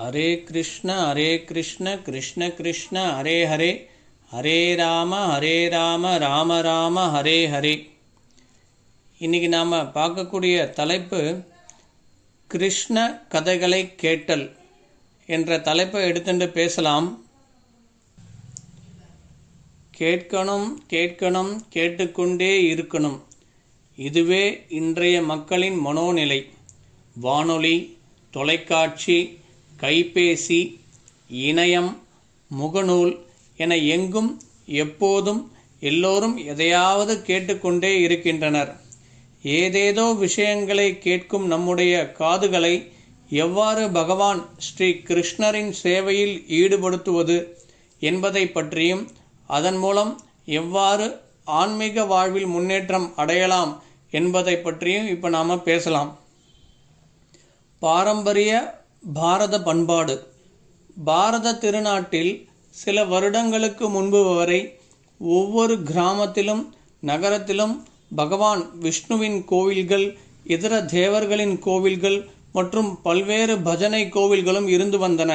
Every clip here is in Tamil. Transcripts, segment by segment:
ஹரே கிருஷ்ண கிருஷ்ண கிருஷ்ண ஹரே ஹரே ஹரே ராம ராம ராம ஹரே ஹரே. இன்றைக்கி நாம் பார்க்கக்கூடிய தலைப்பு கிருஷ்ண கதைகளை கேட்டல் என்ற தலைப்பை எடுத்துட்டு பேசலாம். கேட்கணும் கேட்கணும் கேட்டுக்கொண்டே இருக்கணும், இதுவே இன்றைய மக்களின் மனோநிலை. வானொலி, தொலைக்காட்சி, கைபேசி, இணையம், முகநூல் என எங்கும் எப்போதும் எல்லோரும் எதையாவது கேட்டுக்கொண்டே இருக்கின்றனர். ஏதேதோ விஷயங்களை கேட்கும் நம்முடைய காதுகளை எவ்வாறு பகவான் ஸ்ரீ கிருஷ்ணரின் சேவையில் ஈடுபடுத்துவது என்பதை பற்றியும், அதன் மூலம் எவ்வாறு ஆன்மீக வாழ்வில் முன்னேற்றம் அடையலாம் என்பதை பற்றியும் இப்போ நாம் பேசலாம். பாரம்பரிய பாரத பண்பாடு. பாரத திருநாட்டில் சில வருடங்களுக்கு முன்பு வரை ஒவ்வொரு கிராமத்திலும் நகரத்திலும் பகவான் விஷ்ணுவின் கோவில்கள், இதர தேவர்களின் கோவில்கள் மற்றும் பல்வேறு பஜனை கோவில்களும் இருந்து வந்தன.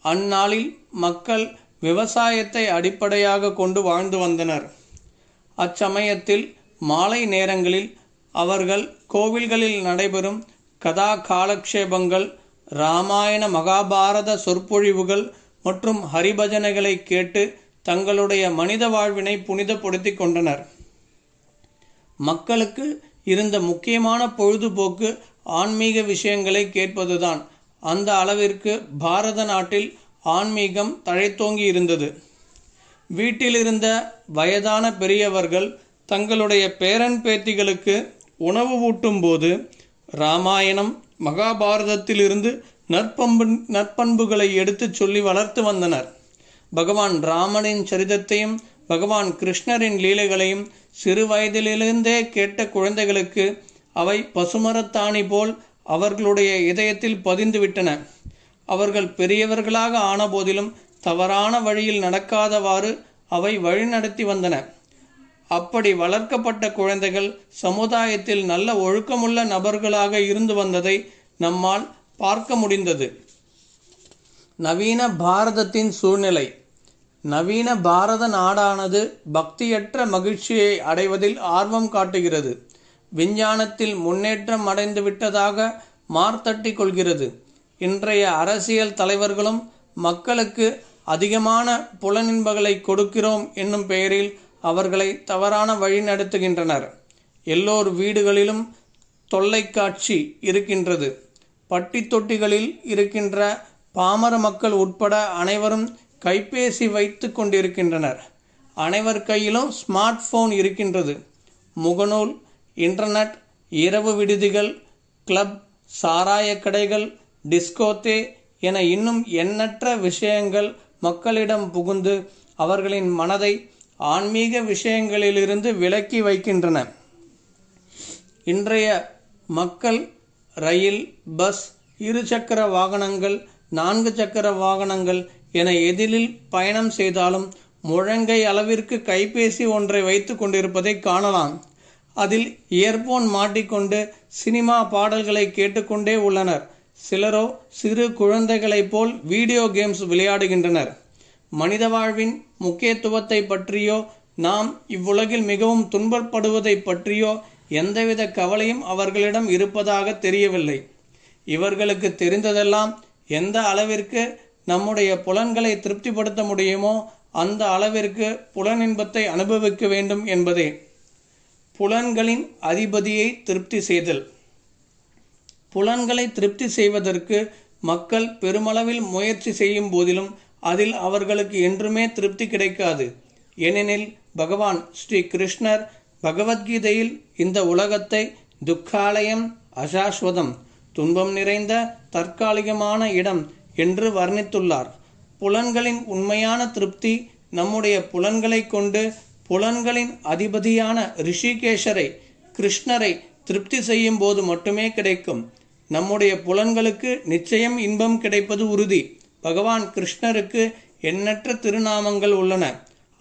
அந்நாளில் மக்கள் விவசாயத்தை அடிப்படையாக கொண்டு வாழ்ந்து வந்தனர். அச்சமயத்தில் மாலை நேரங்களில் அவர்கள் கோவில்களில் நடைபெறும் கதா காலக்ஷேபங்கள், இராமாயண மகாபாரத சொற்பொழிவுகள் மற்றும் ஹரிபஜனைகளை கேட்டு தங்களுடைய மனித வாழ்வினை புனிதப்படுத்தி கொண்டனர். மக்களுக்கு இருந்த முக்கியமான பொழுதுபோக்கு ஆன்மீக விஷயங்களை கேட்பதுதான். அந்த அளவிற்கு பாரத நாட்டில் ஆன்மீகம் தழைத்தோங்கி இருந்தது. வீட்டிலிருந்த வயதான பெரியவர்கள் தங்களுடைய பேரன் பேத்திகளுக்கு உணவு ஊட்டும் போது இராமாயணம் மகாபாரதத்திலிருந்து நற்பண்புகளை எடுத்துச் சொல்லி வளர்த்து வந்தனர். பகவான் ராமனின் சரிதத்தையும் பகவான் கிருஷ்ணரின் லீலைகளையும் சிறு வயதிலிருந்தே கேட்ட குழந்தைகளுக்கு அவை பசுமரத்தாணி போல் அவர்களுடைய இதயத்தில் பதிந்துவிட்டன. அவர்கள் பெரியவர்களாக ஆன போதிலும் தவறான வழியில் நடக்காதவாறு அவை வழிநடத்தி வந்தன. அப்படி வளர்க்கப்பட்ட குழந்தைகள் சமுதாயத்தில் நல்ல ஒழுக்கமுள்ள நபர்களாக இருந்து வந்ததை நம்மால் பார்க்க முடிந்தது. நவீன பாரதத்தின் சூழ்நிலை. நவீன பாரத நாடானது பக்தியற்ற மகிழ்ச்சியை அடைவதில் ஆர்வம் காட்டுகிறது. விஞ்ஞானத்தில் முன்னேற்றம் அடைந்து விட்டதாக மார்த்தட்டி கொள்கிறது. இன்றைய அரசியல் தலைவர்களும் மக்களுக்கு அதிகமான புலனின்பங்களை கொடுக்கிறோம் என்னும் பெயரில் அவர்களை தவறான வழி நடத்துகின்றனர். எல்லோர் வீடுகளிலும் தொல்லைக்காட்சி இருக்கின்றது. பட்டி தொட்டிகளில் இருக்கின்ற பாமர மக்கள் உட்பட அனைவரும் கைபேசி வைத்து கொண்டிருக்கின்றனர். அனைவர் கையிலும் ஸ்மார்ட் போன் இருக்கின்றது. முகநூல், இன்டர்நெட், இரவு விடுதிகள், கிளப், சாராய கடைகள், டிஸ்கோத்தே என இன்னும் எண்ணற்ற விஷயங்கள் மக்களிடம் புகுந்து அவர்களின் மனதை ஆன்மீக விஷயங்களிலிருந்து விலக்கி வைக்கின்றன. இன்றைய மக்கள் ரயில், பஸ், இருசக்கர வாகனங்கள், 4 சக்கர வாகனங்கள் என எதிலில் பயணம் செய்தாலும் முழங்கை அளவிற்கு கைபேசி ஒன்றை வைத்து கொண்டிருப்பதை காணலாம். அதில் இயர்போன் மாட்டிக்கொண்டு சினிமா பாடல்களை கேட்டுக்கொண்டே உள்ளனர். சிலரோ சிறு குழந்தைகளைப் போல் வீடியோ கேம்ஸ் விளையாடுகின்றனர். மனித வாழ்வின் முக்கியத்துவத்தை பற்றியோ நாம் இவ்வுலகில் மிகவும் துன்பப்படுவதை பற்றியோ எந்தவித கவலையும் அவர்களிடம் இருப்பதாக தெரியவில்லை. இவர்களுக்கு தெரிந்ததெல்லாம் எந்த அளவிற்கு நம்முடைய புலன்களை திருப்திப்படுத்த முடியுமோ அந்த அளவிற்கு புலனின்பத்தை அனுபவிக்க வேண்டும் என்பதே. புலன்களின் அதிபதியை திருப்தி செய்தல். புலன்களை திருப்தி செய்வதற்கு மக்கள் பெருமளவில் முயற்சி செய்யும் போதிலும் அதில் அவர்களுக்கு என்றுமே திருப்தி கிடைக்காது. ஏனெனில் பகவான் ஸ்ரீ கிருஷ்ணர் பகவத்கீதையில் இந்த உலகத்தை துக்காலயம், அசாஸ்வதம், துன்பம் நிறைந்த தற்காலிகமான இடம் என்று வர்ணித்துள்ளார். புலன்களின் உண்மையான திருப்தி நம்முடைய புலன்களை கொண்டு புலன்களின் அதிபதியான ரிஷிகேஷரை, கிருஷ்ணரை திருப்தி செய்யும் போது மட்டுமே கிடைக்கும். நம்முடைய புலன்களுக்கு நிச்சயம் இன்பம் கிடைப்பது உறுதி. பகவான் கிருஷ்ணருக்கு எண்ணற்ற திருநாமங்கள் உள்ளன.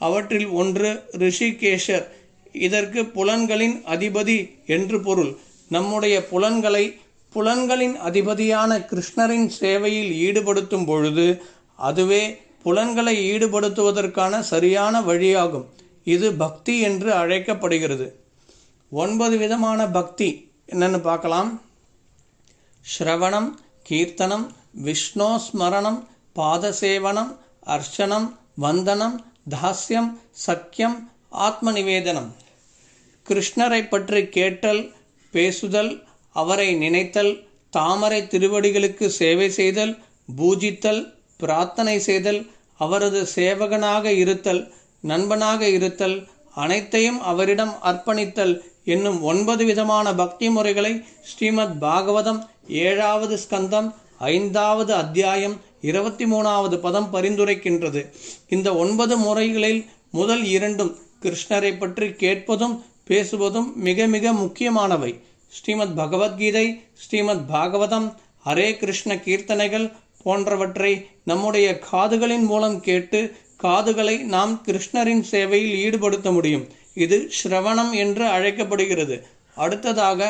அவற்றில் ஒன்று ரிஷிகேஷர். இதற்கு புலன்களின் அதிபதி என்று பொருள். நம்முடைய புலன்களை புலன்களின் அதிபதியான கிருஷ்ணரின் சேவையில் ஈடுபடுத்தும் பொழுது அதுவே புலன்களை ஈடுபடுத்துவதற்கான சரியான வழியாகும். இது பக்தி என்று அழைக்கப்படுகிறது. 9 விதமான பக்தி என்னன்னு பார்க்கலாம். ஸ்ரவணம், கீர்த்தனம், விஷ்ணோ ஸ்மரணம், பாதசேவனம், அர்ச்சனம், வந்தனம், தாஸ்யம், சக்கியம், ஆத்ம நிவேதனம். கிருஷ்ணரை பற்றி கேட்டல், பேசுதல், அவரை நினைத்தல், தாமரை திருவடிகளுக்கு சேவை செய்தல், பூஜித்தல், பிரார்த்தனை செய்தல், அவரது சேவகனாக இருத்தல், நண்பனாக இருத்தல், அனைத்தையும் அவரிடம் அர்ப்பணித்தல் என்னும் 9 விதமான பக்தி முறைகளை ஸ்ரீமத் பாகவதம் 7வது ஸ்கந்தம் 5வது அத்தியாயம் 23வது பதம் பரிந்துரைக்கின்றது. இந்த 9 முறைகளில் முதல் 2ம் கிருஷ்ணரை பற்றி கேட்பதும் பேசுவதும் மிக மிக முக்கியமானவை. ஸ்ரீமத் பகவத்கீதை, ஸ்ரீமத் பாகவதம், ஹரே கிருஷ்ண கீர்த்தனைகள் போன்றவற்றை நம்முடைய காதுகளின் மூலம் கேட்டு காதுகளை நாம் கிருஷ்ணரின் சேவையில் ஈடுபடுத்த முடியும். இது ஸ்ரவணம் என்று அழைக்கப்படுகிறது. அடுத்ததாக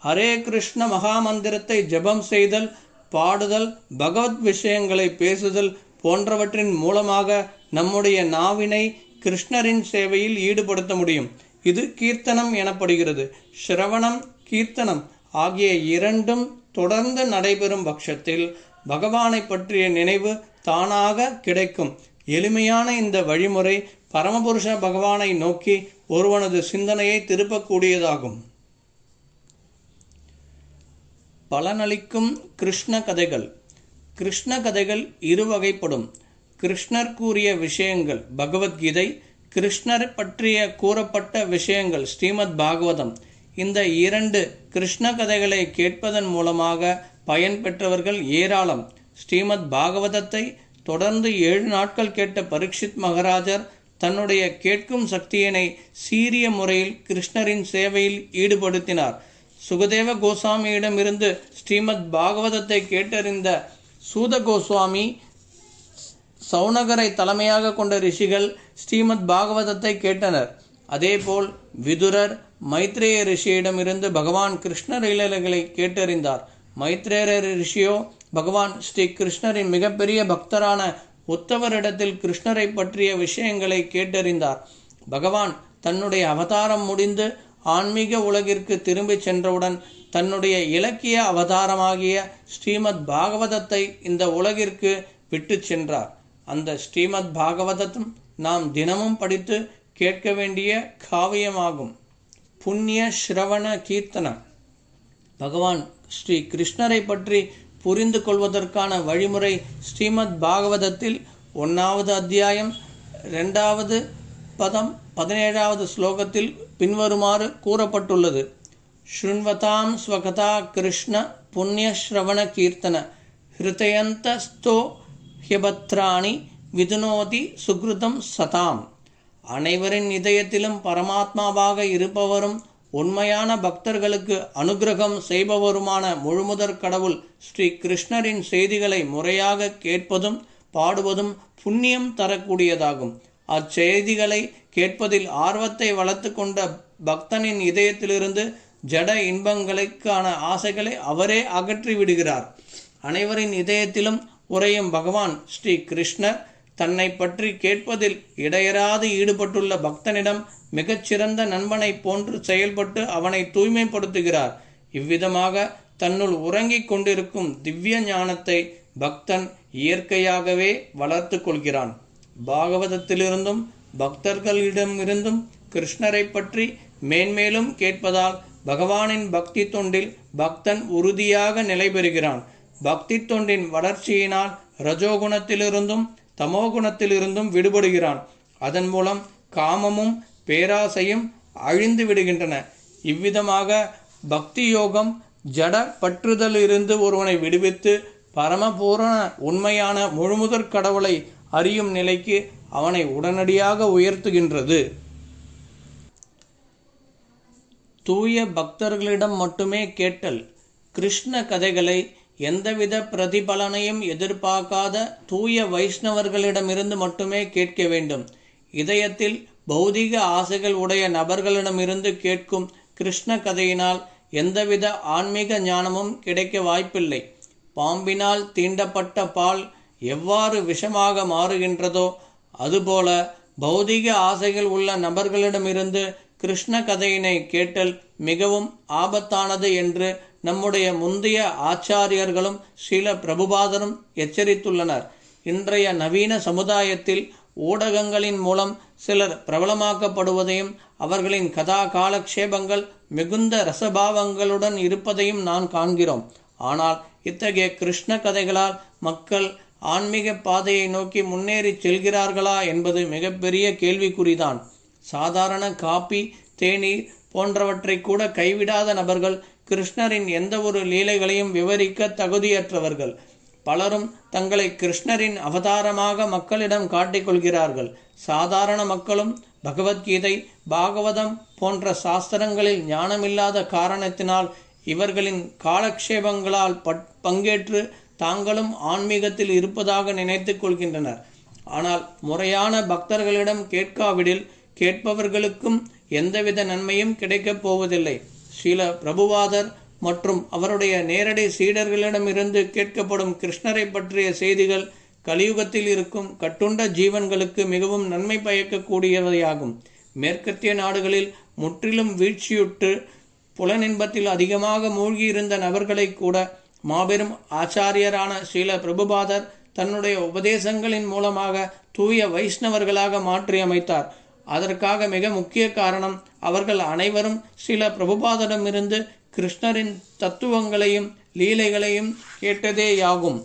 ஹரே கிருஷ்ண மகாமந்திரத்தை ஜபம் செய்தல், பாடுதல், பகவத் விஷயங்களை பேசுதல் போன்றவற்றின் மூலமாக நம்முடைய நாவினை கிருஷ்ணரின் சேவையில் ஈடுபடுத்த முடியும். இது கீர்த்தனம் எனப்படுகிறது. ஸ்ரவணம், கீர்த்தனம் ஆகிய 2ம் தொடர்ந்து நடைபெறும் பட்சத்தில் பகவானை பற்றிய நினைவு தானாக கிடைக்கும். எளிமையான இந்த வழிமுறை பரமபுருஷ பகவானை நோக்கி ஒருவனது சிந்தனையை திருப்பக்கூடியதாகும். பலனளிக்கும் கிருஷ்ண கதைகள். கிருஷ்ண கதைகள் 2 வகைப்படும். கிருஷ்ணர் கூறிய விஷயங்கள் பகவத்கீதை, கிருஷ்ணர் பற்றிய கூறப்பட்ட விஷயங்கள் ஸ்ரீமத் பாகவதம். இந்த 2 கிருஷ்ண கதைகளை கேட்பதன் மூலமாக பயன் பெற்றவர்கள் ஏராளம். ஸ்ரீமத் பாகவதத்தை தொடர்ந்து 7 நாட்கள் கேட்ட பரீட்சித் மகாராஜர் தன்னுடைய கேட்கும் சக்தியினை சீரிய முறையில் கிருஷ்ணரின் சேவையில் ஈடுபடுத்தினார். சுகதேவ கோஸ்வாமியிடமிருந்து ஸ்ரீமத் பாகவதத்தை கேட்டறிந்த சூத கோஸ்வாமி, சௌனகரை தலைமையாக கொண்ட ரிஷிகள் ஸ்ரீமத் பாகவதத்தை கேட்டனர். அதேபோல் விதுரர் மைத்ரேய ரிஷியிடமிருந்து பகவான் கிருஷ்ணர் லீலைகளை கேட்டறிந்தார். மைத்ரேய ரிஷியோ பகவான் ஸ்ரீ கிருஷ்ணரின் மிகப்பெரிய பக்தரான உத்தவரிடத்தில் கிருஷ்ணரை பற்றிய விஷயங்களை கேட்டறிந்தார். பகவான் தன்னுடைய அவதாரம் முடிந்து ஆன்மீக உலகிற்கு திரும்பி சென்றவுடன் தன்னுடைய இலக்கிய அவதாரமாகிய ஸ்ரீமத் பாகவதத்தை இந்த உலகிற்கு விட்டு சென்றார். அந்த ஸ்ரீமத் பாகவதத்தும் நாம் தினமும் படித்து கேட்க வேண்டிய காவியமாகும். புண்ணிய ஸ்ரவண கீர்த்தனம். பகவான் ஸ்ரீ கிருஷ்ணரை பற்றி புரிந்து கொள்வதற்கான வழிமுறை ஸ்ரீமத் பாகவதத்தில் 1வது அத்தியாயம் 2வது பதம் 17வது ஸ்லோகத்தில் பின்வருமாறு கூறப்பட்டுள்ளது. ஸ்ருண்வதாம் ஸ்வகதா கிருஷ்ண புண்ணிய ஸ்ரவண கீர்த்தன ஹிருதயந்தஸ்தோ ஹ்யபத்ராணி விதுனோதி சுக்ருதம் சதாம். அனைவரின் இதயத்திலும் பரமாத்மாவாக இருப்பவரும் உண்மையான பக்தர்களுக்கு அனுகிரகம் செய்பவருமான முழுமுதற் கடவுள் ஸ்ரீ கிருஷ்ணரின் செய்திகளை முறையாக கேட்பதும் பாடுவதும் புண்ணியம் தரக்கூடியதாகும். அச்செய்திகளை கேட்பதில் ஆர்வத்தை வளர்த்து கொண்ட பக்தனின் இதயத்திலிருந்து ஜட இன்பங்களுக்கான ஆசைகளை அவரே அகற்றி விடுகிறார். அனைவரின் இதயத்திலும் உறையும் பகவான் ஸ்ரீ கிருஷ்ணர் தன்னை பற்றி கேட்பதில் இடையராது ஈடுபட்டுள்ள பக்தனிடம் மிகச்சிறந்த நண்பனை போன்று செயல்பட்டு அவனை தூய்மைப்படுத்துகிறார். இவ்விதமாக தன்னுள் உறங்கிக் கொண்டிருக்கும் திவ்ய ஞானத்தை பக்தன் இயற்கையாகவே வளர்த்து கொள்கிறான். பாகவதத்திலிருந்தும் பக்தர்களிடமிருந்தும் கிருஷ்ணரை பற்றி மேன்மேலும் கேட்பதால் பகவானின் பக்தி தொண்டில் பக்தன் உறுதியாக நிலை பெறுகிறான். பக்தி தொண்டின் வளர்ச்சியினால் ரஜோகுணத்திலிருந்தும் தமோகுணத்திலிருந்தும் விடுபடுகிறான். அதன் மூலம் காமமும் பேராசையும் அழிந்து விடுகின்றன. இவ்விதமாக பக்தி யோகம் ஜட பற்றுதலிருந்து ஒருவனை விடுவித்து பரமபூரண உண்மையான முழுமுதற் கடவுளை அறியும் நிலைக்கு அவனை உடனடியாக உயர்த்துகின்றது. தூய பக்தர்களிடம் மட்டுமே கேட்டல். கிருஷ்ண கதைகளை எந்தவித பிரதிபலனையும் எதிர்பார்க்காத தூய வைஷ்ணவர்களிடமிருந்து மட்டுமே கேட்க வேண்டும். இதயத்தில் பௌதிக ஆசைகள் உடைய நபர்களிடமிருந்து கேட்கும் கிருஷ்ண கதையினால் எந்தவித ஆன்மீக ஞானமும் கிடைக்க வாய்ப்பில்லை. பாம்பினால் தீண்டப்பட்ட பால் எவ்வாறு விஷமாக மாறுகின்றதோ அதுபோல பௌதிக ஆசைகள் உள்ள நபர்களிடமிருந்து கிருஷ்ண கதையினை கேட்டல் மிகவும் ஆபத்தானது என்று நம்முடைய முந்தைய ஆச்சாரியர்களும் ஸ்ரீல பிரபுபாதரும் எச்சரித்துள்ளனர். இன்றைய நவீன சமுதாயத்தில் ஊடகங்களின் மூலம் சிலர் பிரபலமாக்கப்படுவதையும் அவர்களின் கதா காலக்ஷேபங்கள் மிகுந்த ரசபாவங்களுடன் இருப்பதையும் நான் காண்கிறோம். ஆனால் இத்தகைய கிருஷ்ண கதைகளால் மக்கள் ஆன்மீக பாதையை நோக்கி முன்னேறி செல்கிறார்களா என்பது மிகப்பெரிய கேள்விக்குறிதான். சாதாரண காபி, தேநீர் போன்றவற்றை கூட கைவிடாத நபர்கள் கிருஷ்ணரின் எந்த ஒரு லீலைகளையும் விவரிக்க தகுதியற்றவர்கள். பலரும் தங்களை கிருஷ்ணரின் அவதாரமாக மக்களிடம் காட்டிக்கொள்கிறார்கள். சாதாரண மக்களும் பகவத்கீதை, பாகவதம் போன்ற சாஸ்திரங்களில் ஞானமில்லாத காரணத்தினால் இவர்களின் காலக்ஷேபங்களால் பங்கேற்று தாங்களும் ஆன்மீகத்தில் இருப்பதாக நினைத்து கொள்கின்றனர். ஆனால் முறையான பக்தர்களிடம் கேட்காவிடில் கேட்பவர்களுக்கும் எந்தவித நன்மையும் கிடைக்கப் போவதில்லை. ஸ்ரீல பிரபுபாதர் மற்றும் அவருடைய நேரடி சீடர்களிடமிருந்து கேட்கப்படும் கிருஷ்ணரை பற்றிய செய்திகள் கலியுகத்தில் இருக்கும் கட்டுண்ட ஜீவன்களுக்கு மிகவும் நன்மை பயக்கக்கூடியவையாகும். மேற்கத்திய நாடுகளில் முற்றிலும் வீழ்ச்சியுற்று புலனின்பத்தில் அதிகமாக மூழ்கியிருந்த நபர்களை கூட மாபெரும் ஆச்சாரியரான ஸ்ரீல பிரபுபாதர் தன்னுடைய உபதேசங்களின் மூலமாக தூய வைஷ்ணவர்களாக மாற்றி அமைத்தார். அதற்காக மிக முக்கிய காரணம் அவர்கள் அனைவரும் ஸ்ரீல பிரபுபாதரிடமிருந்து கிருஷ்ணரின் தத்துவங்களையும் லீலைகளையும் கேட்டதேயாகும்.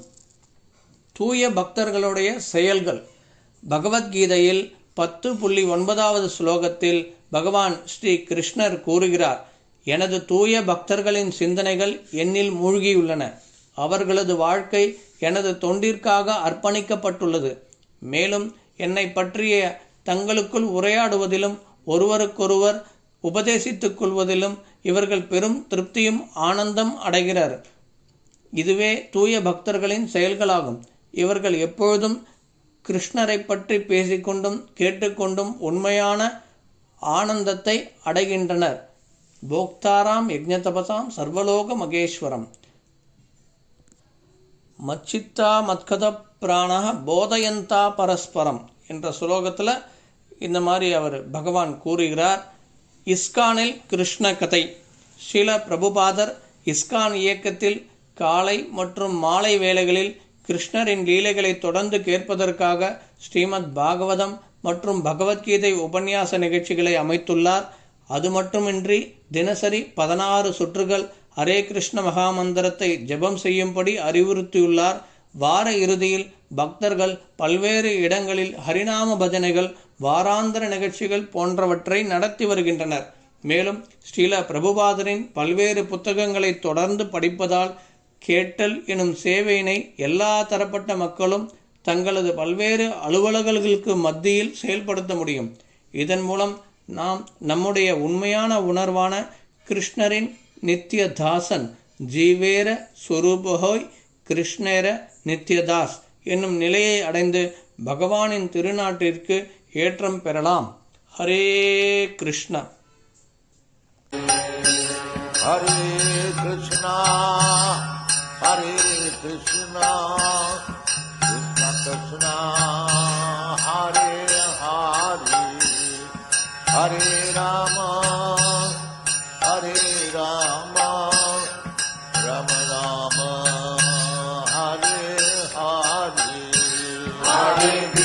தூய பக்தர்களுடைய செயல்கள். பகவத்கீதையில் 10.9 ஸ்லோகத்தில் பகவான் ஸ்ரீ கிருஷ்ணர் கூறுகிறார், எனது தூய பக்தர்களின் சிந்தனைகள் என்னில் மூழ்கியுள்ளன. அவர்களது வாழ்க்கை எனது தொண்டிற்காக அர்ப்பணிக்கப்பட்டுள்ளது. மேலும் என்னை பற்றிய தங்களுக்குள் உரையாடுவதிலும் ஒருவருக்கொருவர் உபதேசித்துக் கொள்வதிலும் இவர்கள் பெரும் திருப்தியும் ஆனந்தம் அடைகிறார். இதுவே தூய பக்தர்களின் செயல்களாகும். இவர்கள் எப்பொழுதும் கிருஷ்ணரை பற்றி பேசிக்கொண்டும் கேட்டுக்கொண்டும் உண்மையான ஆனந்தத்தை அடைகின்றனர். போக்தாராம் யஜ்ஞதபசாம் சர்வலோக மகேஸ்வரம் மச்சித்தா மத்கத பிராண போதயந்தா பரஸ்பரம் என்ற ஸ்லோகத்தில் இந்த மாதிரி அவர் பகவான் கூறுகிறார். இஸ்கானில் கிருஷ்ண கதை. ஸ்ரீல பிரபுபாதர் இஸ்கான் இயக்கத்தில் காலை மற்றும் மாலை வேளைகளில் கிருஷ்ணரின் லீலைகளை தொடர்ந்து கேட்பதற்காக ஸ்ரீமத் பாகவதம் மற்றும் பகவத்கீதை உபன்யாச நிகழ்ச்சிகளை அமைத்துள்ளார். அது மட்டுமின்றி தினசரி 16 சுற்றுகள் ஹரே கிருஷ்ண மகாமந்திரத்தை ஜெபம் செய்யும்படி அறிவுறுத்தியுள்ளார். வார இறுதியில் பக்தர்கள் பல்வேறு இடங்களில் ஹரிநாம பஜனைகள், வாராந்திர நிகழ்ச்சிகள் போன்றவற்றை நடத்தி வருகின்றனர். மேலும் ஸ்ரீல பிரபுபாதரின் பல்வேறு புத்தகங்களை தொடர்ந்து படிப்பதால் கேட்டல் எனும் சேவையினை எல்லா தரப்பட்ட மக்களும் தங்களது பல்வேறு அலுவலகங்களுக்கு மத்தியில் செயல்படுத்த முடியும். இதன் மூலம் நாம் நம்முடைய உண்மையான உணர்வான கிருஷ்ணரின் நித்திய தாசன், ஜீவேர சுரூபஹோய் கிருஷ்ணேர நித்யதாஸ் என்னும் நிலையை அடைந்து பகவானின் திருநாட்டிற்கு ஏற்றம் பெறலாம். ஹரே கிருஷ்ணா. ஹரே கிருஷ்ணா ஹரே கிருஷ்ணா கிருஷ்ண கிருஷ்ணா ஹரே ஹரே ஹரே ராம ஹரே ராம ராம ராம ஹரே ஹரே ஹரே